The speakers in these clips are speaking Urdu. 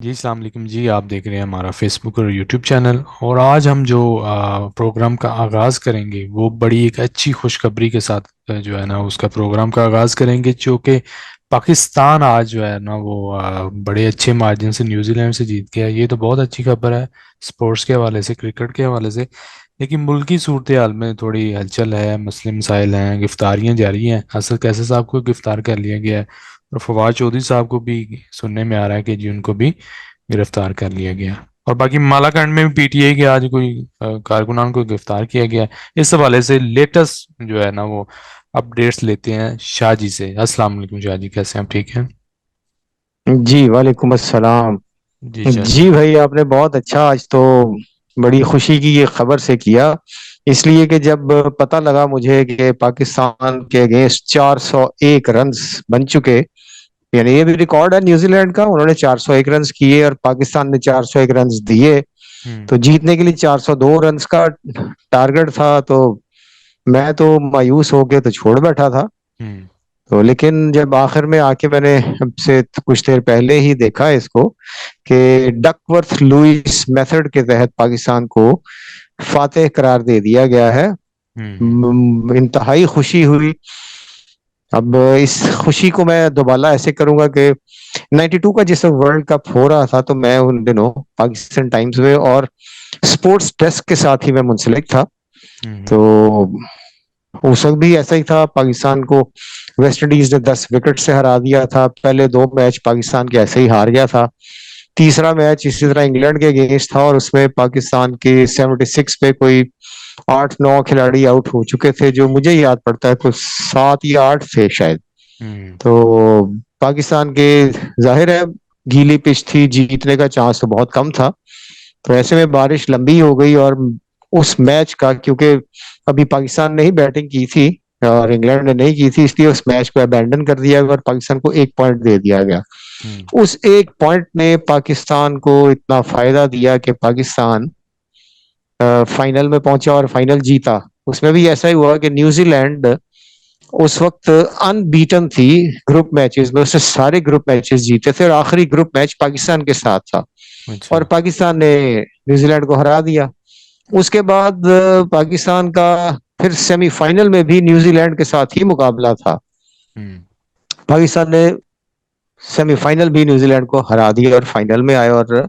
جی السلام علیکم جی، آپ دیکھ رہے ہیں ہمارا فیس بک اور یوٹیوب چینل، اور آج ہم جو پروگرام کا آغاز کریں گے وہ بڑی ایک اچھی خوشخبری کے ساتھ جو ہے نا اس کا پروگرام کا آغاز کریں گے، جو کہ پاکستان آج جو ہے نا وہ بڑے اچھے مارجن سے نیوزی لینڈ سے جیت گیا۔ یہ تو بہت اچھی خبر ہے سپورٹس کے حوالے سے، کرکٹ کے حوالے سے، لیکن ملکی صورتحال میں تھوڑی ہلچل ہے، مسئلے مسائل ہیں، گرفتاریاں جاری ہیں۔ اسد کیسر صاحب کو گرفتار کر لیا گیا ہے، اور فواد چودھری صاحب کو بھی سننے میں آ رہا ہے کہ جی ان کو بھی گرفتار کر لیا گیا۔ اور باقی مالا کنڈ میں بھی پی ٹی آئی کے آج کوئی کارکنان کو گرفتار کیا گیا۔ اس حوالے سے لیٹسٹ جو ہے نا وہ اپڈیٹس لیتے ہیں شاہ جی سے۔ السلام علیکم شاہ جی، کیسے ہیں آپ؟ ٹھیک ہیں؟ جی وعلیکم السلام۔ جی شاہ جی۔ جی بھائی، آپ نے بہت اچھا آج تو بڑی خوشی کی یہ خبر سے کیا، اس لیے کہ جب پتہ لگا مجھے کہ پاکستان کے اگینسٹ 401 رنز بن چکے، یعنی یہ بھی ریکارڈ ہے نیوزی لینڈ کا، انہوں نے 401 رنز کیے اور پاکستان نے 401 رنز دیے، ہوں تو جیتنے کے لیے 402 رنز کا ٹارگٹ تھا، تو میں تو مایوس ہو کے تو چھوڑ بیٹھا تھا۔ ہوں تو لیکن جب آخر میں آ کے میں نے اب سے کچھ دیر پہلے ہی دیکھا اس کو کہ ڈک ورتھ لوئس میتھڈ کے تحت پاکستان کو فاتح قرار دے دیا گیا ہے، ہوں انتہائی خوشی ہوئی۔ اب اس خوشی کو میں دوبارہ ایسے کروں گا کہ 92 کا جس ورلڈ کپ ہو رہا تھا تو میں ان دنوں پاکستان ٹائمز میں اور سپورٹس ڈیسک کے ساتھ ہی میں منسلک تھا، ہوں تو اس وقت بھی ایسا ہی تھا۔ پاکستان کو ویسٹ انڈیز نے 10 وکٹ سے ہرا دیا تھا، پہلے 2 میچ پاکستان کے ایسے ہی ہار گیا تھا، تیسرا میچ اسی طرح انگلینڈ کے اگینسٹ تھا اور اس میں پاکستان کے 76 پہ کوئی 8 9 کھلاڑی آؤٹ ہو چکے تھے، جو مجھے یاد پڑتا ہے کوئی 7 یا 8 تھے شاید۔ ہوں تو پاکستان کے ظاہر ہے گیلی پچ تھی، جیتنے کا چانس تو بہت کم تھا، تو ایسے میں بارش لمبی ہو گئی اور اس میچ کا، کیونکہ ابھی پاکستان نے ہی بیٹنگ کی تھی اور انگلینڈ نے نہیں کی تھی، اس لیے اس میچ کو ابینڈن کر دیا گیا اور پاکستان کو 1 پوائنٹ دے دیا گیا۔ ہوں اس 1 پوائنٹ نے پاکستان کو اتنا فائدہ دیا کہ پاکستان فائنل میں پہنچا اور فائنل جیتا۔ اس میں بھی ایسا ہی ہوا کہ نیوزی لینڈ اس وقت ان بیٹن تھی گروپ میچز میں، اس سے سارے گروپ میچز جیتے تھے اور آخری گروپ میچ پاکستان کے ساتھ تھا اچھا۔ اور پاکستان نے نیوزی لینڈ کو ہرا دیا۔ اس کے بعد پاکستان کا پھر سیمی فائنل میں بھی نیوزی لینڈ کے ساتھ ہی مقابلہ تھا، ہوں پاکستان نے سیمی فائنل بھی نیوزی لینڈ کو ہرا دیا اور فائنل میں آئے، اور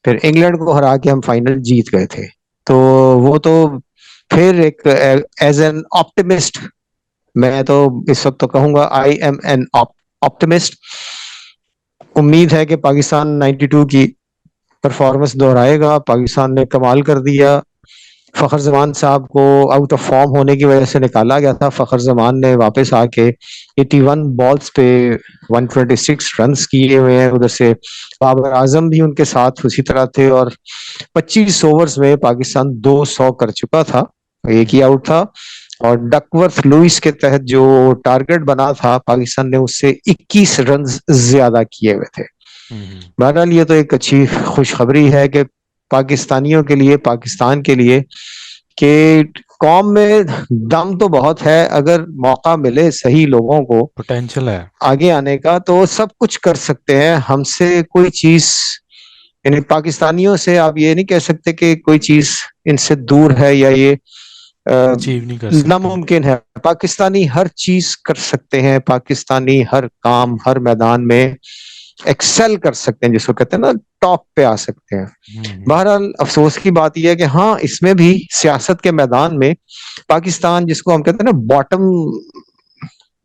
پھر انگلینڈ کو ہرا کے ہم فائنل جیت گئے تھے۔ تو وہ تو پھر ایک ایز این آپٹمسٹ، میں تو اس وقت تو کہوں گا آئی ایم این آپٹمسٹ، امید ہے کہ پاکستان 92 کی پرفارمنس دہرائے گا۔ پاکستان نے کمال کر دیا، فخر زمان صاحب کو آؤٹ آف فارم ہونے کی وجہ سے نکالا گیا تھا، فخر زمان نے واپس آ کے 81 بالز پہ 126 رنز کیے ہوئے ہیں، ادھر سے بابر اعظم بھی ان کے ساتھ اسی طرح تھے، اور 25 اوورز میں پاکستان 200 کر چکا تھا، ایک ہی آؤٹ تھا، اور ڈک ورتھ لوئس کے تحت جو ٹارگٹ بنا تھا پاکستان نے اس سے 21 رنز زیادہ کیے ہوئے تھے۔ ہوں بہرحال یہ تو ایک اچھی خوشخبری ہے کہ پاکستانیوں کے لیے، پاکستان کے لیے، کہ قوم میں دم تو بہت ہے، اگر موقع ملے صحیح لوگوں کو پوٹینشل ہے۔ آگے آنے کا تو سب کچھ کر سکتے ہیں۔ ہم سے کوئی چیز، یعنی پاکستانیوں سے آپ یہ نہیں کہہ سکتے کہ کوئی چیز ان سے دور ہے یا یہ اچیو نہیں کر سکتے۔ ناممکن ہے۔ پاکستانی ہر چیز کر سکتے ہیں، پاکستانی ہر کام، ہر میدان میں ایکسل کر سکتے ہیں، جس کو کہتے ہیں نا ٹاپ پہ آ سکتے ہیں۔ ہوں بہرحال افسوس کی بات یہ ہے کہ ہاں، اس میں بھی سیاست کے میدان میں پاکستان، جس کو ہم کہتے ہیں نا باٹم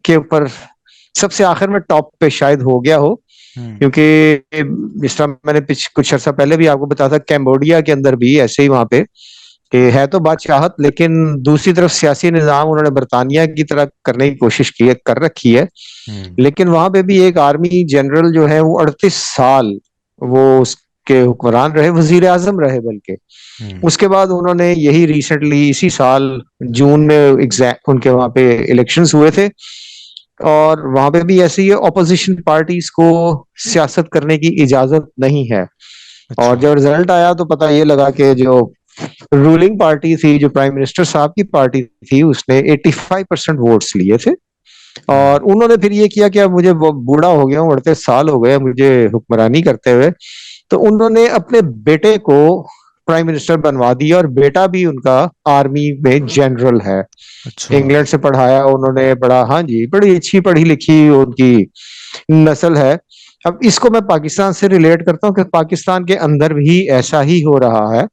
کے اوپر سب سے آخر میں ٹاپ پہ شاید ہو گیا ہو، ہوں کیونکہ جس طرح میں نے کچھ عرصہ پہلے بھی آپ کو بتایا تھا، کیمبوڈیا کے اندر بھی ایسے ہی وہاں پہ کہ ہے تو بادشاہت، لیکن دوسری طرف سیاسی نظام انہوں نے برطانیہ کی طرح کرنے کی کوشش کی ہے، کر رکھی ہے، ہوں لیکن وہاں پہ بھی ایک آرمی جنرل جو ہے وہ 38 سال وہ اس کے حکمران رہے، وزیر اعظم رہے بلکہ۔ ہوں اس کے بعد انہوں نے یہی ریسنٹلی اسی سال جون میں ان کے وہاں پہ الیکشنز ہوئے تھے، اور وہاں پہ بھی ایسے ہی اپوزیشن پارٹیز کو سیاست کرنے کی اجازت نہیں ہے، اور اچھا۔ جب رزلٹ آیا تو پتہ یہ لگا کہ جو رولنگ پارٹی تھی، جو پرائم منسٹر صاحب کی پارٹی تھی، اس نے 85% ووٹس لیے تھے، اور انہوں نے پھر یہ کیا کہ اب مجھے بوڑھا ہو گیا ہوں، 38 سال ہو گئے مجھے حکمرانی کرتے ہوئے، تو انہوں نے اپنے بیٹے کو پرائم منسٹر بنوا دیا، اور بیٹا بھی ان کا آرمی میں جنرل ہے، اچھا انگلینڈ سے پڑھایا انہوں نے، بڑا ہاں جی بڑی اچھی پڑھی لکھی ان کی نسل ہے۔ اب اس کو میں پاکستان سے ریلیٹ کرتا ہوں کہ پاکستان کے اندر بھی ایسا ہی ہو رہا ہے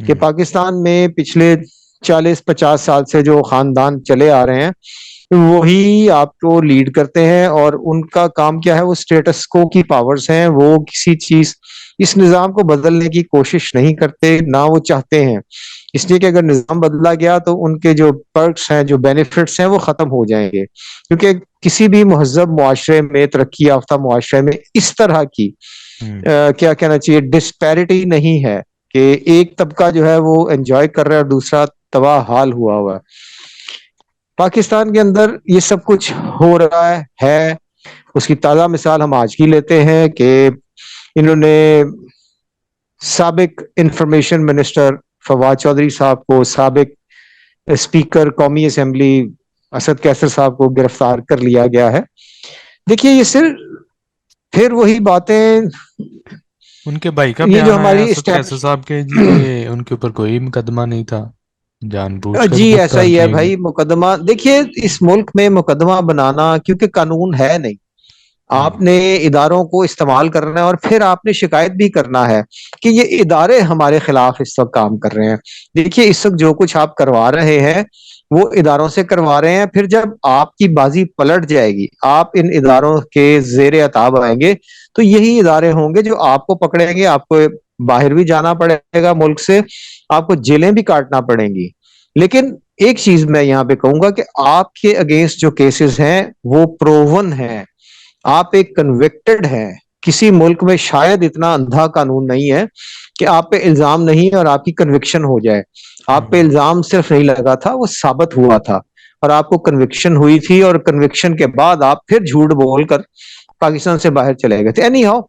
کہ پاکستان میں پچھلے 40-50 سال سے جو خاندان چلے آ رہے ہیں وہی آپ کو لیڈ کرتے ہیں، اور ان کا کام کیا ہے، وہ اسٹیٹس کو کی پاورز ہیں، وہ کسی چیز اس نظام کو بدلنے کی کوشش نہیں کرتے، نہ وہ چاہتے ہیں، اس لیے کہ اگر نظام بدلا گیا تو ان کے جو پرکس ہیں، جو بینیفٹس ہیں، وہ ختم ہو جائیں گے، کیونکہ کسی بھی مہذب معاشرے میں، ترقی یافتہ معاشرے میں اس طرح کی کیا کہنا چاہیے ڈسپیرٹی نہیں ہے کہ ایک طبقہ جو ہے وہ انجوائے کر رہا ہے اور دوسرا تباہ حال ہوا ہے۔ پاکستان کے اندر یہ سب کچھ ہو رہا ہے، اس کی تازہ مثال ہم آج کی لیتے ہیں کہ انہوں نے سابق انفارمیشن منسٹر فواد چودھری صاحب کو، سابق اسپیکر قومی اسمبلی اسد کیسر صاحب کو گرفتار کر لیا گیا ہے۔ دیکھیے یہ صرف پھر وہی باتیں، ان کے بھائی کا یہ جو بیان آیا ہماری اسد کیسر صاحب کے جی کہ ان کے اوپر کوئی مقدمہ نہیں تھا، جان بوجھ کر جی ایسا گرفتار ہی ہے کیے گئے۔ بھائی، مقدمہ دیکھیے اس ملک میں مقدمہ بنانا کیونکہ قانون ہے نہیں، آپ نے اداروں کو استعمال کرنا ہے اور پھر آپ نے شکایت بھی کرنا ہے کہ یہ ادارے ہمارے خلاف اس وقت کام کر رہے ہیں۔ دیکھیے اس وقت جو کچھ آپ کروا رہے ہیں وہ اداروں سے کروا رہے ہیں، پھر جب آپ کی بازی پلٹ جائے گی، آپ ان اداروں کے زیر عتاب آئیں گے تو یہی ادارے ہوں گے جو آپ کو پکڑیں گے، آپ کو باہر بھی جانا پڑے گا ملک سے، آپ کو جیلیں بھی کاٹنا پڑیں گی۔ لیکن ایک چیز میں یہاں پہ کہوں گا کہ آپ کے اگینسٹ جو کیسز ہیں وہ پروون ہیں، آپ ایک کنوکٹڈ ہیں۔ کسی ملک میں شاید اتنا اندھا قانون نہیں ہے کہ آپ پہ الزام نہیں ہے اور آپ کی کنوکشن ہو جائے۔ آپ پہ الزام صرف نہیں لگا تھا، وہ ثابت ہوا تھا اور آپ کو کنوکشن ہوئی تھی، اور کنوکشن کے بعد آپ پھر جھوٹ بول کر پاکستان سے باہر چلے گئے تھے۔ اینی ہاؤ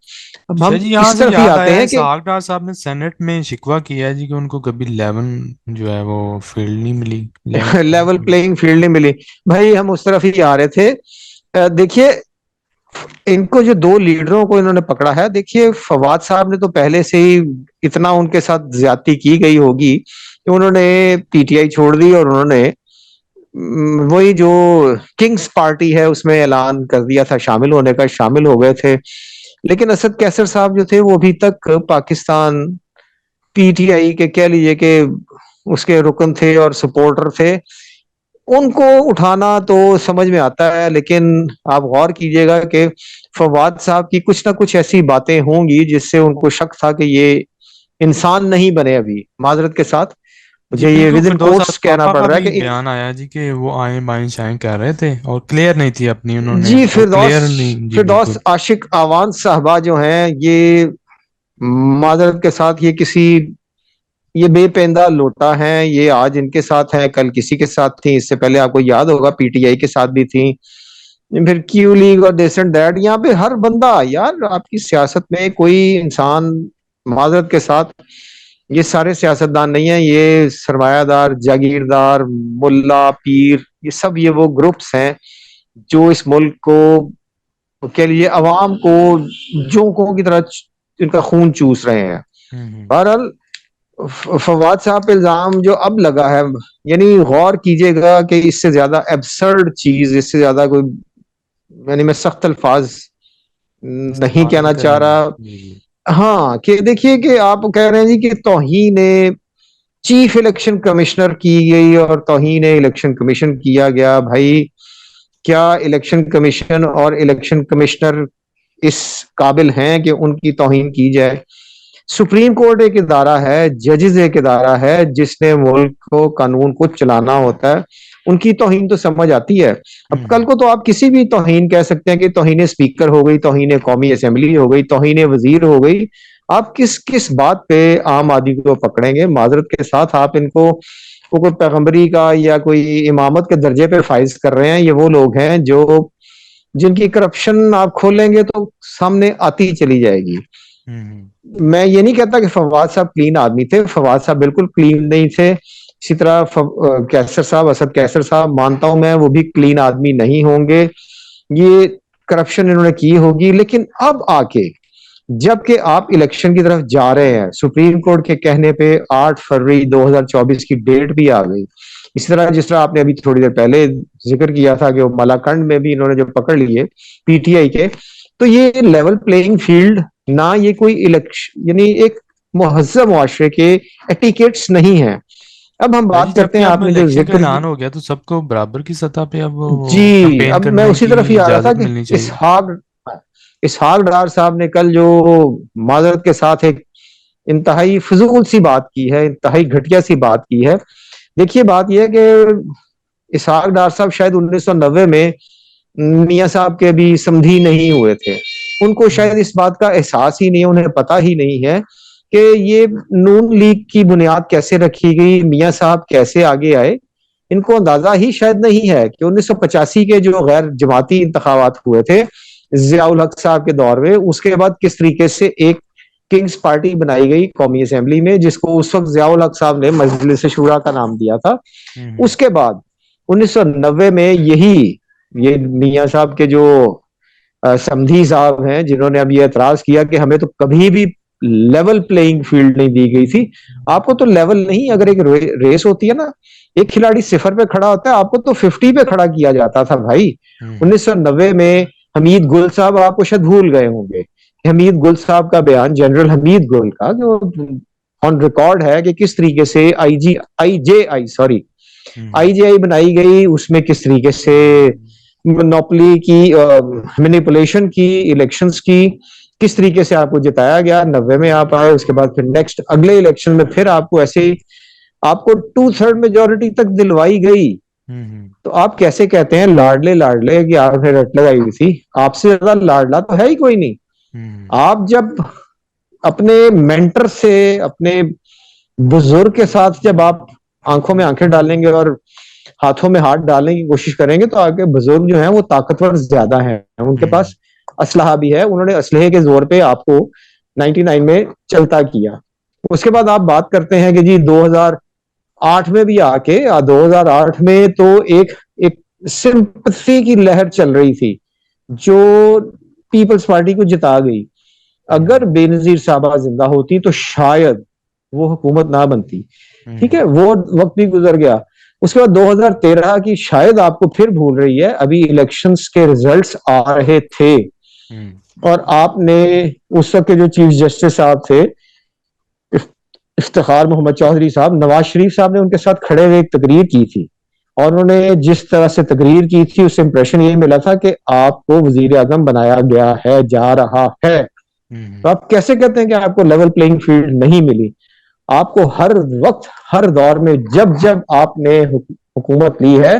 اب شاہ ہم جی یہاں اس سے طرف ہی یاد آتے آیا ہیں کہ اسحاق ڈار صاحب نے سینٹ میں شکوہ کیا ہے جی کہ ان کو کبھی 11 جو ہے وہ فیلڈ نہیں ملی، 11 لیول پلئنگ فیلڈ نہیں ملی۔ بھائی ہم اس طرف ہی آ رہے تھے۔ دیکھیے ان کو جو دو لیڈروں کو انہوں نے پکڑا ہے، دیکھیے فواد صاحب نے تو پہلے سے ہی اتنا ان کے ساتھ زیادتی کی گئی ہوگی کہ انہوں نے پی ٹی آئی چھوڑ دی اور انہوں نے وہی جو کنگز پارٹی ہے اس میں اعلان کر دیا تھا شامل ہونے کا، شامل ہو گئے تھے۔ لیکن اسد کیسر صاحب جو تھے وہ ابھی تک پاکستان پی ٹی آئی کے کہہ لیجئے کہ اس کے رکن تھے اور سپورٹر تھے۔ ان کو اٹھانا تو سمجھ میں آتا ہے، لیکن آپ غور کیجئے گا کہ فواد صاحب کی کچھ نہ کچھ ایسی باتیں ہوں گی جس سے ان کو شک تھا کہ یہ انسان نہیں بنے۔ ابھی معذرت کے ساتھ جی مجھے یہ بالکل، ود ان فردوس کوٹس احمد کہنا پاپا پڑ کا رہا ہے بھی کہ بیان آیا جی کہ وہ آئیں بائیں شائیں کر رہے تھے اور کلیئر نہیں تھی اپنی، انہوں نے جی وہ فردوس کلیئر نہیں، جی فردوس بالکل۔ عاشق آوان صاحبہ جو ہیں، یہ معذرت کے ساتھ یہ بے پیندہ لوٹا ہیں، یہ آج ان کے ساتھ ہیں، کل کسی کے ساتھ تھیں، اس سے پہلے آپ کو یاد ہوگا پی ٹی آئی کے ساتھ بھی تھیں، پھر کیو لیگ اور دس اینڈ دیٹ۔ یہاں پہ ہر بندہ، یار آپ کی سیاست میں کوئی انسان، معذرت کے ساتھ یہ سارے سیاستدان نہیں ہیں، یہ سرمایہ دار، جاگیردار، ملا، پیر، یہ سب یہ وہ گروپس ہیں جو اس ملک کو کے لیے عوام کو جوکوں کی طرح ان کا خون چوس رہے ہیں۔ بہرحال فواد صاحب پہ الزام جو اب لگا ہے، یعنی غور کیجئے گا کہ اس سے زیادہ ایبسرڈ چیز، اس سے زیادہ کوئی، یعنی میں سخت الفاظ نہیں استعمال نہیں کہنا چاہ کریں گے، رہا۔ جی جی۔ ہاں کہ دیکھیے کہ آپ کہہ رہے ہیں جی کہ توہین چیف الیکشن کمشنر کی گئی اور توہین الیکشن کمیشن کیا گیا۔ بھائی کیا الیکشن کمیشن اور الیکشن کمشنر اس قابل ہیں کہ ان کی توہین کی جائے؟ سپریم کورٹ ایک ادارہ ہے، ججز ایک ادارہ ہے جس نے ملک کو، قانون کو چلانا ہوتا ہے، ان کی توہین تو سمجھ آتی ہے۔ اب کل کو تو آپ کسی بھی توہین کہہ سکتے ہیں کہ توہین اسپیکر ہو گئی، توہین قومی اسمبلی ہو گئی، توہین وزیر ہو گئی۔ آپ کس کس بات پہ عام آدمی کو پکڑیں گے؟ معذرت کے ساتھ آپ ان کو کوئی پیغمبری کا یا کوئی امامت کے درجے پہ فائز کر رہے ہیں۔ یہ وہ لوگ ہیں جو جن کی کرپشن آپ کھولیں گے تو سامنے آتی ہی چلی جائے گی۔ میں یہ نہیں کہتا کہ فواد صاحب کلین آدمی تھے، فواد صاحب بالکل کلین نہیں تھے۔ اسی طرح کیسر صاحب، اسد کیسر صاحب، مانتا ہوں میں وہ بھی کلین آدمی نہیں ہوں گے، یہ کرپشن انہوں نے کی ہوگی. لیکن اب آ کے جب کہ آپ الیکشن کی طرف جا رہے ہیں، سپریم کورٹ کے کہنے پہ 8 فروری 2024 کی ڈیٹ بھی آ گئی. اسی طرح جس طرح آپ نے ابھی تھوڑی دیر پہلے ذکر کیا تھا کہ وہ ملاکنڈ میں بھی انہوں نے جو پکڑ لیے پی ٹی آئی کے، تو یہ لیول پلئنگ فیلڈ نہ یہ کوئی الیکشن، یعنی ایک مہذب معاشرے کے ایٹیکیٹس نہیں ہیں. اب ہم شاہ جی بات کرتے جبکہ ہیں، اب آپ نے جو الیکشن کا ذکر اعلان ہو گیا تو سب کو برابر کی سطح پہ اب وہ جی، کمپین اب میں کرنے اسی کی طرف ہی آ رہا تھا اجازت کہ ملنی چاہیے. اسحاق ڈار صاحب نے کل جو معذرت کے ساتھ ایک انتہائی فضول سی بات کی ہے، انتہائی گھٹیا سی بات کی ہے. دیکھیے بات یہ ہے کہ اسحاق ڈار صاحب شاید 1990 میں میاں صاحب کے بھی سمدھی نہیں ہوئے تھے. ان کو شاید اس بات کا احساس ہی نہیں ہے، انہیں پتا ہی نہیں ہے کہ یہ نون لیگ کی بنیاد کیسے رکھی گئی، میاں صاحب کیسے آگے آئے. ان کو اندازہ ہی شاید نہیں ہے کہ 1985 کے جو غیر جماعتی انتخابات ہوئے تھے ضیاء الحق صاحب کے دور میں، اس کے بعد کس طریقے سے ایک کنگز پارٹی بنائی گئی قومی اسمبلی میں، جس کو اس وقت ضیاء الحق صاحب نے مجلس شورا کا نام دیا تھا. اس کے بعد 1990 میں یہ میاں صاحب کے جو سمدھی صاحب ہیں، جنہوں نے اب یہ اعتراض کیا کہ ہمیں تو کبھی بھی لیول پلئنگ فیلڈ نہیں دی گئی تھی. آپ کو تو لیول نہیں، اگر ایک ریس ہوتی ہے نا، ایک کھلاڑی 0 پہ کھڑا ہوتا ہے، آپ کو تو 50 پہ کھڑا کیا جاتا تھا بھائی. 1990 میں حمید گل صاحب، آپ کو شاید بھول گئے ہوں گے، حمید گل صاحب کا بیان، جنرل حمید گل کا، جو آن ریکارڈ ہے کہ کس طریقے سے آئی جے آئی بنائی گئی، اس میں کس طریقے سے مونوپلی کی، مینیپولیشن کی، الیکشنز کی، کس طریقے سے آپ کو جتایا گیا. 90 میں آپ آئے، اس کے بعد پھر نیکسٹ اگلے الیکشن میں پھر آپ کو ایسے آپ کو 2/3 میجورٹی تک دلوائی گئی. تو آپ کیسے کہتے ہیں لاڈلے لاڈلے کی آپ نے رٹ لگائی ہوئی تھی؟ آپ سے زیادہ لاڈلا تو ہے ہی کوئی نہیں. آپ جب اپنے مینٹر سے، اپنے بزرگ کے ساتھ جب آپ آنکھوں میں آنکھیں ڈالیں گے اور ہاتھوں میں ہاتھ ڈالنے کی کوشش کریں گے، تو آگے بزرگ جو ہیں وہ طاقتور زیادہ ہیں، ان کے پاس اسلحہ بھی ہے، انہوں نے اسلحے کے زور پہ آپ کو 99 میں چلتا کیا. اس کے بعد آپ بات کرتے ہیں کہ جی 2008 میں بھی آ کے، 2008 میں تو ایک سمپتھی کی لہر چل رہی تھی جو پیپلز پارٹی کو جتا گئی. اگر بے نظیر صاحبہ زندہ ہوتی تو شاید وہ حکومت نہ بنتی. ٹھیک ہے، وہ وقت بھی گزر گیا. اس کے بعد 2013 کی شاید آپ کو پھر بھول رہی ہے، ابھی الیکشنز کے ریزلٹس آ رہے تھے اور آپ نے اس وقت کے جو چیف جسٹس صاحب تھے افتخار محمد چودھری صاحب، نواز شریف صاحب نے ان کے ساتھ کھڑے ہوئے ایک تقریر کی تھی، اور انہوں نے جس طرح سے تقریر کی تھی اس سے امپریشن یہ ملا تھا کہ آپ کو وزیر اعظم بنایا گیا ہے، جا رہا ہے. تو آپ کیسے کہتے ہیں کہ آپ کو لیول پلئنگ فیلڈ نہیں ملی؟ آپ کو ہر وقت، ہر دور میں جب جب آپ نے حکومت لی ہے،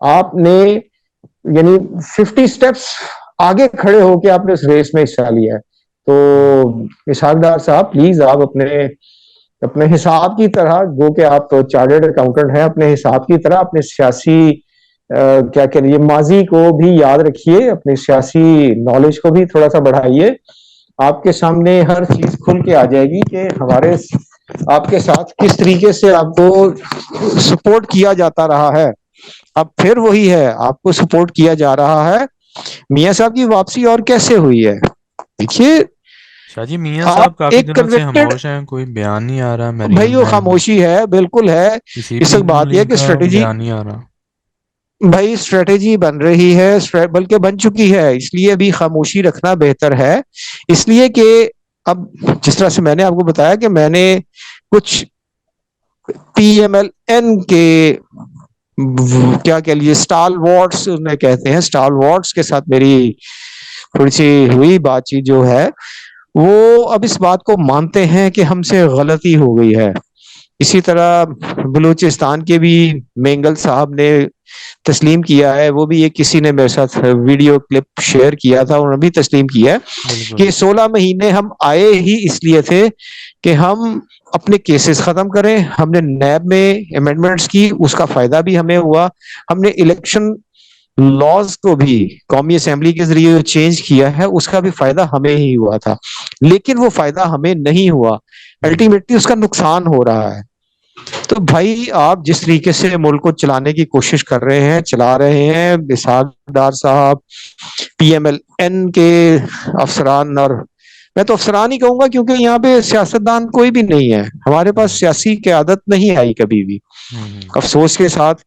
آپ نے یعنی 50 سٹیپس آگے کھڑے ہو کے آپ نے اس ریس میں حصہ لیا ہے. تو اسحاق ڈار صاحب پلیز آپ اپنے حساب کی طرح، گو کہ آپ چارٹرڈ اکاؤنٹنٹ ہیں، اپنے حساب کی طرح اپنے سیاسی کیا کہ یہ ماضی کو بھی یاد رکھیے، اپنی سیاسی نالج کو بھی تھوڑا سا بڑھائیے. آپ کے سامنے ہر چیز کھل کے آ جائے گی کہ ہمارے آپ کے ساتھ کس طریقے سے آپ کو سپورٹ کیا جاتا رہا ہے. اب پھر وہی ہے، آپ کو سپورٹ کیا جا رہا ہے. میاں صاحب کی واپسی اور کیسے ہوئی ہے؟ دیکھیے، شاہ جی میاں آپ صاحب کافی ایک دنوں سے کنوکٹڈ، خاموش ہیں، کوئی بیان نہیں آ رہا. بھائی مریم وہ ہے، خاموشی ہے، بالکل ہے. کسی اس بھی وقت نون بات یہ ہے لیگ کہ کا اسٹریٹجی، بیان نہیں آ رہا. بھائی اسٹریٹجی بن رہی ہے، بلکہ بن چکی ہے، اس لیے ابھی خاموشی رکھنا بہتر ہے. اس لیے کہ اب جس طرح سے میں نے آپ کو بتایا کہ میں نے کچھ پی ایم ایل این کے کیا کہہ لیجیے اسٹال وارڈس انہیں کہتے ہیں، اسٹال وارڈس کے ساتھ میری تھوڑی سی ہوئی بات چیت جو ہے، وہ اب اس بات کو مانتے ہیں کہ ہم سے غلطی ہو گئی ہے. اسی طرح بلوچستان کے بھی مینگل صاحب نے تسلیم کیا ہے، وہ بھی ایک کسی نے میرے ساتھ ویڈیو کلپ شیئر کیا تھا، انہوں نے بھی تسلیم کیا ہے بالکل. کہ 16 مہینے ہم آئے ہی اس لیے تھے کہ ہم اپنے کیسز ختم کریں. ہم نے نیب میں امینڈمنٹس کی، اس کا فائدہ بھی ہمیں ہوا. ہم نے الیکشن لاز کو بھی قومی اسمبلی کے ذریعے چینج کیا ہے، اس کا بھی فائدہ ہمیں ہی ہوا تھا. لیکن وہ فائدہ ہمیں نہیں ہوا، الٹیمیٹلی اس کا نقصان ہو رہا ہے. تو بھائی آپ جس طریقے سے ملک کو چلانے کی کوشش کر رہے ہیں، چلا رہے ہیں، اسحاق ڈار صاحب، پی ایم ایل این کے افسران، اور میں تو افسران ہی کہوں گا کیونکہ یہاں پہ سیاستدان کوئی بھی نہیں ہے، ہمارے پاس ہوں سیاسی قیادت نہیں آئی کبھی بھی، ہوں افسوس کے ساتھ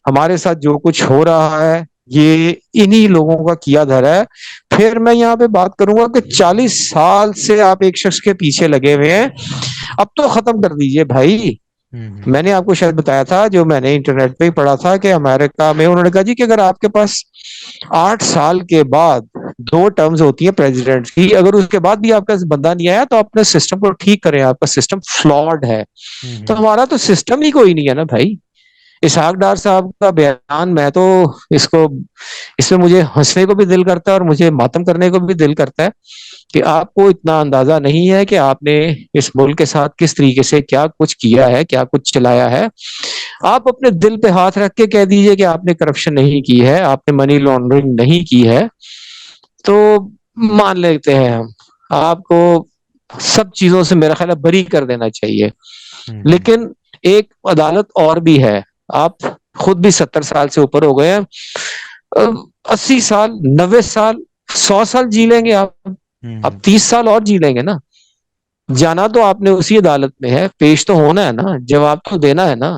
ہمارے ساتھ جو کچھ ہو رہا ہے یہ انہی لوگوں کا کیا دھرا ہے۔ پھر میں یہاں پہ بات کروں گا کہ 40 سال سے آپ ایک شخص کے پیچھے لگے ہوئے ہیں، اب تو ختم کر دیجئے بھائی۔ ہوں میں نے آپ کو شاید بتایا تھا، جو میں نے انٹرنیٹ پہ ہی پڑھا تھا، کہ امریکہ میں انہوں نے کہا جی کہ اگر آپ کے پاس 8 سال کے بعد 2 ٹرمز ہوتی ہیں پریزیڈنٹ کی، اگر اس کے بعد بھی آپ کا بندہ نہیں آیا تو اپنے سسٹم کو ٹھیک کریں، آپ کا سسٹم فلاڈ ہے۔ تو ہوں ہمارا تو سسٹم ہی کوئی نہیں ہے نا بھائی۔ اسحاق ڈار صاحب کا بیان، میں تو اس کو، اس میں مجھے ہنسنے کو بھی دل کرتا ہے اور مجھے ماتم کرنے کو بھی دل کرتا ہے کہ آپ کو اتنا اندازہ نہیں ہے کہ آپ نے اس ملک کے ساتھ کس طریقے سے کیا کچھ کیا ہے، کیا کچھ چلایا ہے۔ آپ اپنے دل پہ ہاتھ رکھ کے کہہ دیجئے کہ آپ نے کرپشن نہیں کی ہے، آپ نے منی لانڈرنگ نہیں کی ہے، تو مان لیتے ہیں ہم آپ کو سب چیزوں سے میرا خیال ہے بری کر دینا چاہیے۔ ہوں لیکن ایک عدالت اور بھی ہے، آپ خود بھی 70 سال سے اوپر ہو گئے ہیں، 80 سال، 90 سال، 100 سال جی لیں گے آپ، اب ہوں 30 سال اور جی لیں گے نا۔ جانا تو آپ نے اسی عدالت میں ہے، پیش تو ہونا ہے نا، جواب تو دینا ہے نا۔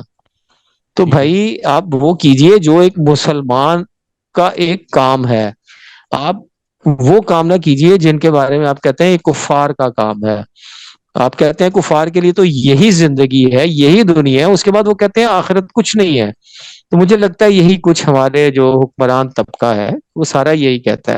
تو ٹھیک ہے بھائی آپ وہ کیجئے جو ایک مسلمان کا ایک کام ہے، آپ وہ کام نہ کیجئے جن کے بارے میں آپ کہتے ہیں یہ کفار کا کام ہے۔ آپ کہتے ہیں کفار کے لیے تو یہی زندگی ہے، یہی دنیا ہے، اس کے بعد وہ کہتے ہیں آخرت کچھ نہیں ہے۔ تو مجھے لگتا ہے یہی کچھ ہمارے جو حکمران طبقہ ہے وہ سارا یہی کہتا ہے۔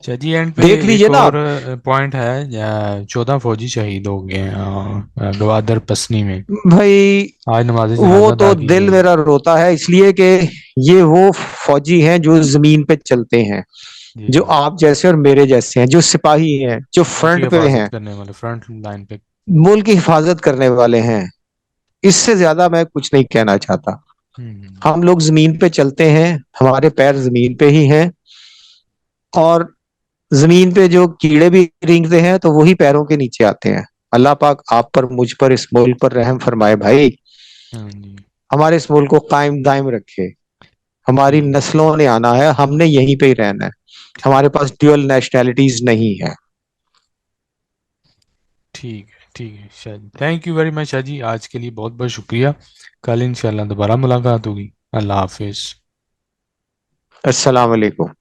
اچھا جی، اینڈ پہ دیکھ ایک لیجئے نا اور آپ، پوائنٹ ہے، 14 فوجی شہید ہو گئے ہیں گوادر پسنی میں، بھائی آج نماز جنازہ وہ ادا تو کی دل گئی۔ میرا روتا ہے، اس لیے کہ یہ وہ فوجی ہیں جو زمین پہ چلتے ہیں، جی جو جی، آپ جیسے اور میرے جیسے ہیں، جو سپاہی ہیں، جو ملک کی فرنٹ پہ ہیں، حفاظت کرنے والے فرنٹ لائن پہ۔ ملک کی حفاظت کرنے والے ہیں۔ اس سے زیادہ میں کچھ نہیں کہنا چاہتا۔ ہوں ہم لوگ زمین پہ چلتے ہیں، ہمارے پیر زمین پہ ہی ہیں، اور زمین پہ جو کیڑے بھی رینگتے ہیں تو وہی پیروں کے نیچے آتے ہیں۔ اللہ پاک آپ پر، مجھ پر، اس ملک پر رحم فرمائے بھائی، ہاں جی، ہمارے اس ملک کو قائم دائم رکھے۔ ہماری ٹھیک نسلوں نے آنا ہے، ہم نے یہیں پہ ہی رہنا ہے، ٹھیک ہمارے پاس ڈیول نیشنلٹیز نہیں ہے۔ ٹھیک ہے ٹھیک ہے شاہ جی، تھینک یو ویری مچ شاہ جی، آج کے لیے بہت بہت شکریہ۔ کل انشاءاللہ دوبارہ ملاقات ہوگی۔ اللہ حافظ۔ السلام علیکم۔